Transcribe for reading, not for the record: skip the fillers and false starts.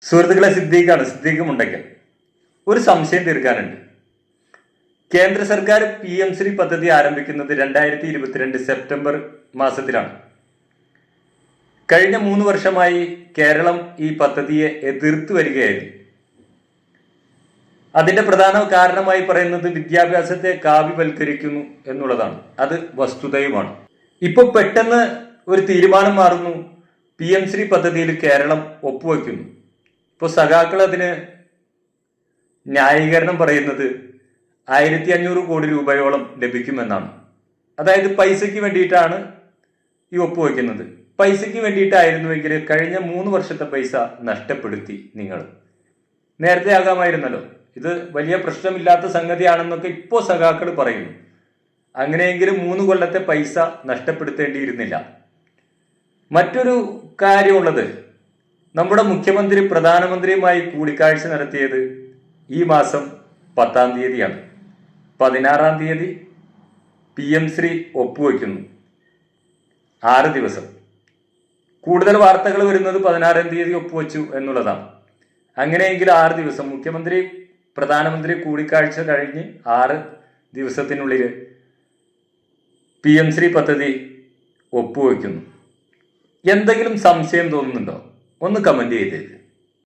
സുഹൃത്തുക്കളെ, സിദ്ദീഖ് മുണ്ടയ്ക്കൽ. ഒരു സംശയം തീർക്കാനുണ്ട്. കേന്ദ്ര സർക്കാർ PM-ശ്രീ പദ്ധതി ആരംഭിക്കുന്നത് 2022 സെപ്റ്റംബർ മാസത്തിലാണ്. കഴിഞ്ഞ 3 വർഷമായി കേരളം ഈ പദ്ധതിയെ എതിർത്തു വരികയായിരുന്നു. അതിന്റെ പ്രധാന കാരണമായി പറയുന്നത് വിദ്യാഭ്യാസത്തെ കാവ്യവൽക്കരിക്കുന്നു എന്നുള്ളതാണ്. അത് വസ്തുതയുമാണ്. ഇപ്പൊ പെട്ടെന്ന് ഒരു തീരുമാനം മാറുന്നു. PM-ശ്രീ പദ്ധതിയിൽ കേരളം ഒപ്പുവെക്കുന്നു. ഇപ്പോൾ സഖാക്കൾ അതിന് ന്യായീകരണം പറയുന്നത് 1500 കോടി രൂപയോളം ലഭിക്കുമെന്നാണ്. അതായത് പൈസയ്ക്ക് വേണ്ടിയിട്ടാണ് ഈ ഒപ്പുവെക്കുന്നത്. പൈസയ്ക്ക് വേണ്ടിയിട്ടായിരുന്നുവെങ്കിൽ കഴിഞ്ഞ 3 വർഷത്തെ പൈസ നഷ്ടപ്പെടുത്തി നിങ്ങൾ. നേരത്തെ ആകാമായിരുന്നല്ലോ. ഇത് വലിയ പ്രശ്നമില്ലാത്ത സംഗതിയാണെന്നൊക്കെ ഇപ്പോൾ സഖാക്കൾ പറയുന്നു. അങ്ങനെയെങ്കിലും 3 കൊല്ലത്തെ പൈസ നഷ്ടപ്പെടുത്തേണ്ടിയിരുന്നില്ല. മറ്റൊരു കാര്യമുള്ളത്, നമ്മുടെ മുഖ്യമന്ത്രി പ്രധാനമന്ത്രിയുമായി കൂടിക്കാഴ്ച നടത്തിയത് ഈ മാസം 10-ാം തീയതിയാണ്. 16-ാം തീയതി PM-ശ്രീ ഒപ്പുവെക്കുന്നു. 6 ദിവസം. കൂടുതൽ വാർത്തകൾ വരുന്നത് 16-ാം തീയതി ഒപ്പുവെച്ചു എന്നുള്ളതാണ്. അങ്ങനെയെങ്കിൽ 6 ദിവസം, മുഖ്യമന്ത്രി പ്രധാനമന്ത്രി കൂടിക്കാഴ്ച കഴിഞ്ഞ് 6 ദിവസത്തിനുള്ളിൽ PM-ശ്രീ പദ്ധതി ഒപ്പുവെക്കുന്നു. എന്തെങ്കിലും സംശയം തോന്നുന്നുണ്ടോ? ഒന്ന് കമന്റ് ചെയ്തേക്ക്.